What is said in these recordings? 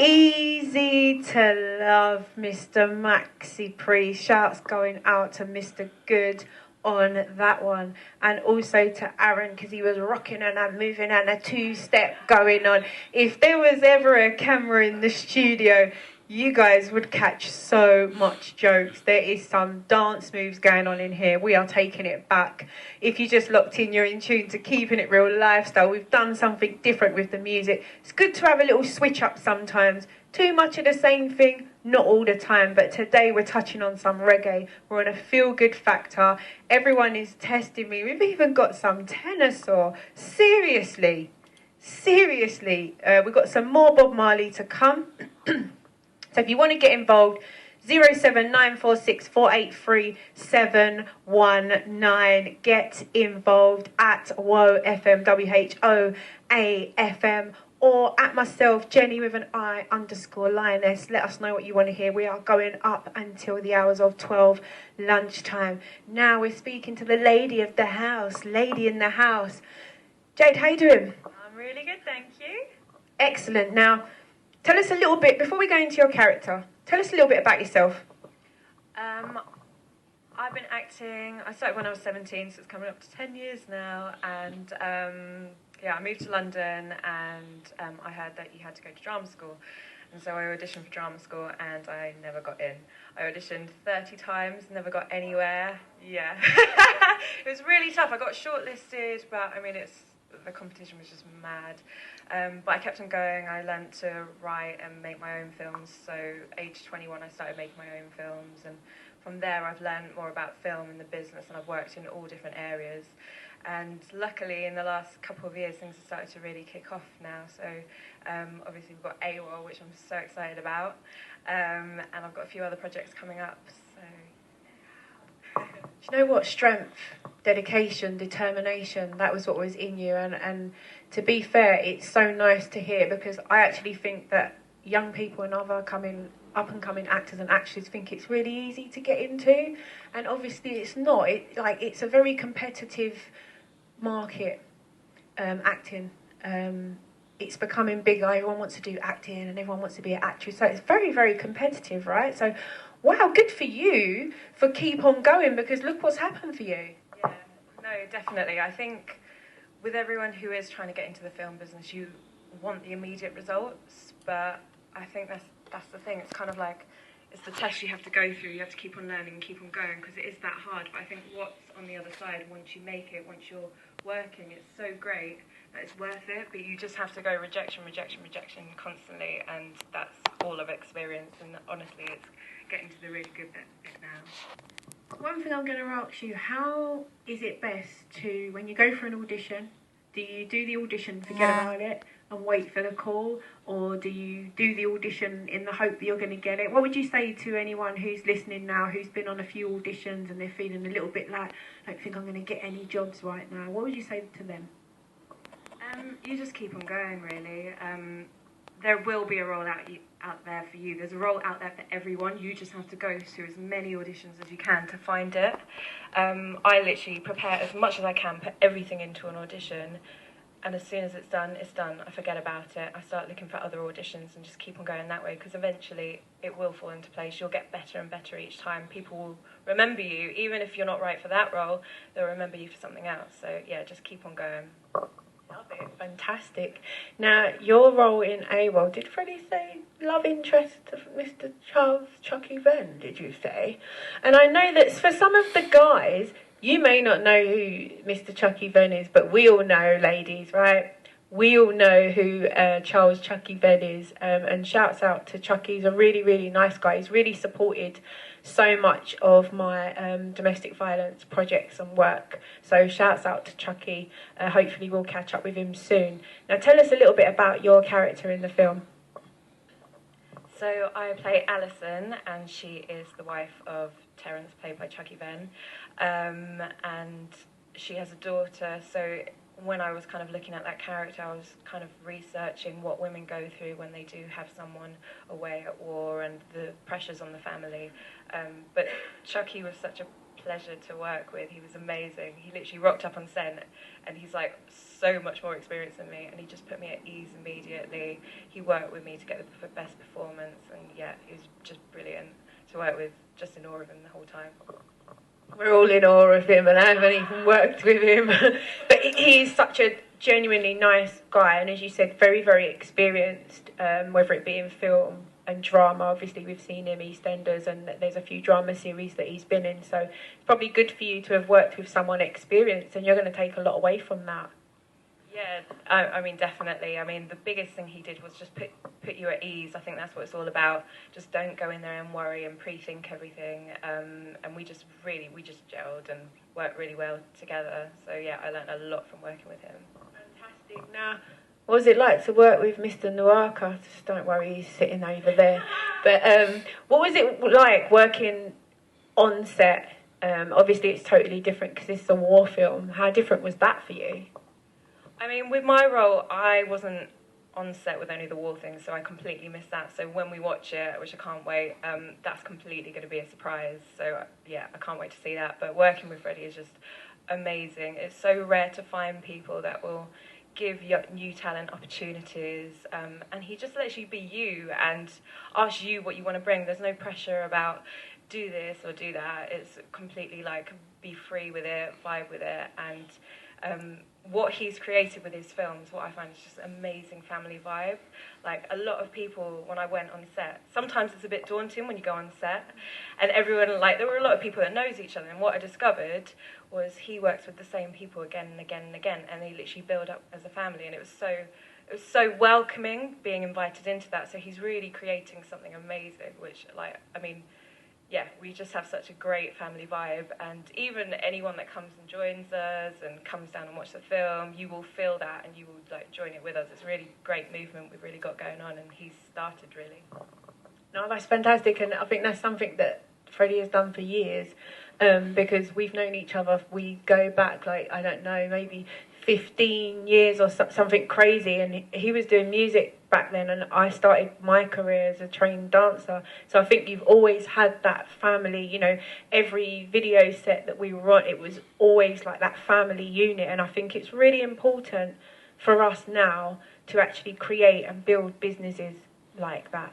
Easy to love, Mr. Maxi Pre. Shouts going out to Mr. Good on that one, and also to Aaron, because he was rocking and moving and a two-step going on. If there was ever a camera in the studio, you guys would catch so much jokes. There is some dance moves going on in here. We are taking it back. If you just locked in, you're in tune to Keeping It Real Lifestyle. We've done something different with the music. It's good to have a little switch up sometimes. Too much of the same thing, not all the time. But today we're touching on some reggae. We're on a feel-good factor. Everyone is testing me. We've even got some tenor saw. Seriously. We've got some more Bob Marley to come. So if you want to get involved, 07946483719. Get involved at WOW FM, WHOA-FM, or at myself, Jenny with an I _Lioness. Let us know what you want to hear. We are going up until the hours of 12 lunchtime. Now we're speaking to the lady of the house, lady in the house. Jade, how you doing? I'm really good, thank you. Excellent. Now, tell us a little bit, before we go into your character, tell us a little bit about yourself. I've been acting, I started when I was 17, so it's coming up to 10 years now, and I moved to London, and I heard that you had to go to drama school, and so I auditioned for drama school, and I never got in. I auditioned 30 times, never got anywhere. Yeah. It was really tough. I got shortlisted, but I mean, the competition was just mad. But I kept on going. I learnt to write and make my own films. So age 21, I started making my own films. And from there, I've learned more about film and the business. And I've worked in all different areas. And luckily, in the last couple of years, things have started to really kick off now. So obviously, we've got AWOL, which I'm so excited about. And I've got a few other projects coming up. So Do you know what? Strength, dedication, determination, that was what was in you. And to be fair, it's so nice to hear, because I actually think that young people and other up-and-coming actors and actresses think it's really easy to get into. And obviously it's not. It's a very competitive market, acting. It's becoming bigger. Everyone wants to do acting and everyone wants to be an actress. So it's very, very competitive, right? So, wow, good for you for keep on going, because look what's happened for you. yeah, no, definitely. I think with everyone who is trying to get into the film business, you want the immediate results, but I think that's the thing. It's kind of like, it's the test you have to go through. You have to keep on learning and keep on going, because it is that hard. But I think what's on the other side, once you make it, once you're working, it's so great that it's worth it. But you just have to go rejection constantly, and that's all I've experienced. And honestly, it's getting to the really good bit now. One thing I'm going to ask you, how is it best to, when you go for an audition, do you do the audition, forget about it, and wait for the call, or do you do the audition in the hope that you're going to get it? What would you say to anyone who's listening now, who's been on a few auditions and they're feeling a little bit like, I don't think I'm going to get any jobs right now? What would you say to them? You just keep on going, really. There will be a role out there for you. There's a role out there for everyone. You just have to go to as many auditions as you can to find it. I literally prepare as much as I can, put everything into an audition, and as soon as it's done, it's done. I forget about it. I start looking for other auditions and just keep on going that way, because eventually it will fall into place. You'll get better and better each time. People will remember you. Even if you're not right for that role, they'll remember you for something else. So, yeah, just keep on going. Love it. Fantastic. Now, your role in AWOL, did Freddie say love interest of Mr. Charles Chucky Venn, did you say? And I know that for some of the guys, you may not know who Mr. Chucky Venn is, but we all know, ladies, right? We all know who Charles Chucky Venn is. And shouts out to Chucky. He's a really, really nice guy. He's really supported so much of my domestic violence projects and work. So shouts out to Chucky. Hopefully we'll catch up with him soon. Now tell us a little bit about your character in the film. So I play Alison, and she is the wife of Terence, played by Chucky Venn. And she has a daughter. So when I was kind of looking at that character, I was kind of researching what women go through when they do have someone away at war and the pressures on the family. But Chucky was such a pleasure to work with. He was amazing. He literally rocked up on set, and he's like so much more experienced than me, and he just put me at ease immediately. He worked with me to get the best performance, and yeah, he was just brilliant to work with. Just in awe of him the whole time. We're all in awe of him, and I haven't even worked with him. But he's such a genuinely nice guy, and as you said, very, very experienced, whether it be in film and drama. Obviously, we've seen him EastEnders, and there's a few drama series that he's been in, so it's probably good for you to have worked with someone experienced, and you're going to take a lot away from that. Yeah, I mean, definitely. I mean, the biggest thing he did was just put you at ease. I think that's what it's all about. Just don't go in there and worry and pre-think everything. And we just gelled and worked really well together. So yeah, I learned a lot from working with him. Fantastic. Now, what was it like to work with Mr. Nuaka? Just don't worry, he's sitting over there. But what was it like working on set? Obviously, it's totally different because it's a war film. How different was that for you? I mean, with my role, I wasn't on set with only the war things, so I completely missed that. So when we watch it, which I can't wait, that's completely going to be a surprise. So yeah, I can't wait to see that. But working with Freddie is just amazing. It's so rare to find people that will give new talent opportunities, and he just lets you be you and ask you what you want to bring. There's no pressure about do this or do that. It's completely like be free with it, vibe with it, and what he's created with his films, what I find is just amazing family vibe. Like a lot of people, when I went on set, sometimes it's a bit daunting when you go on set, and everyone, like, there were a lot of people that knows each other, and what I discovered was he works with the same people again and again and again, and they literally build up as a family, and it was so welcoming being invited into that. So he's really creating something amazing, which, like, I mean, yeah, we just have such a great family vibe, and even anyone that comes and joins us and comes down and watch the film, you will feel that and you will like join it with us. It's a really great movement we've really got going on, and he's started really. No, that's fantastic, and I think that's something that Freddie has done for years, because we've known each other. We go back, like, I don't know, maybe 15 years or something crazy, and he was doing music back then, and I started my career as a trained dancer. So I think you've always had that family, you know, every video set that we were on, it was always like that family unit, and I think it's really important for us now to actually create and build businesses like that,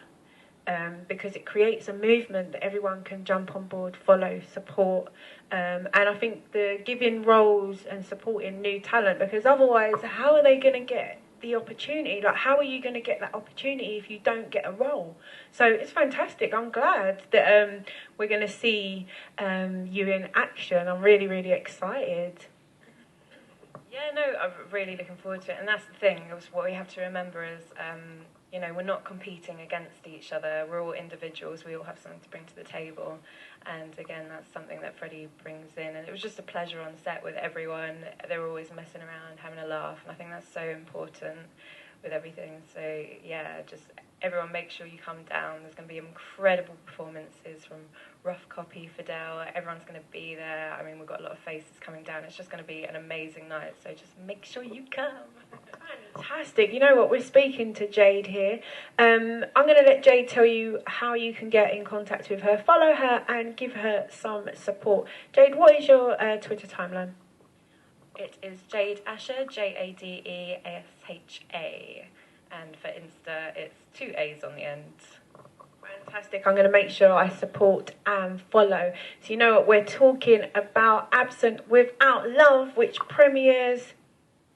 because it creates a movement that everyone can jump on board, follow, support, and I think the giving roles and supporting new talent, because otherwise how are they going to get the opportunity? Like, how are you going to get that opportunity if you don't get a role? So it's fantastic. I'm glad that we're going to see you in action. I'm really, really excited. Yeah, no, I'm really looking forward to it. And that's the thing, what we have to remember is, you know, we're not competing against each other. We're all individuals. We all have something to bring to the table. And again, that's something that Freddie brings in. And it was just a pleasure on set with everyone. They were always messing around, having a laugh. And I think that's so important with everything. So yeah, just everyone make sure you come down. There's going to be incredible performances from Rough Copy, Fidel. Everyone's going to be there. I mean, we've got a lot of faces coming down. It's just going to be an amazing night. So just make sure you come. Fantastic. You know what? We're speaking to Jade here. I'm going to let Jade tell you how you can get in contact with her, follow her, and give her some support. Jade, what is your Twitter timeline? It is Jade Asha, Jadeasha. And for Insta, it's 2 A's on the end. Fantastic. I'm going to make sure I support and follow. So you know what? We're talking about Absent Without Love, which premieres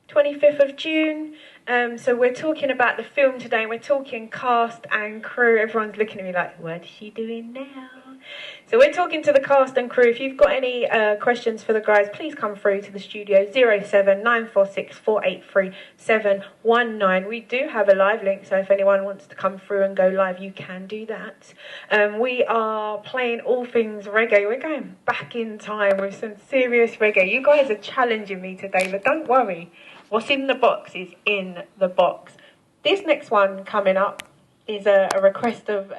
25th of June. So we're talking about the film today. We're talking cast and crew. Everyone's looking at me like, what is she doing now? So we're talking to the cast and crew. If you've got any questions for the guys, please come through to the studio, 07946483719. We do have a live link, so if anyone wants to come through and go live, you can do that. We are playing all things reggae. We're going back in time with some serious reggae. You guys are challenging me today, but don't worry. What's in the box is in the box. This next one coming up is a request of...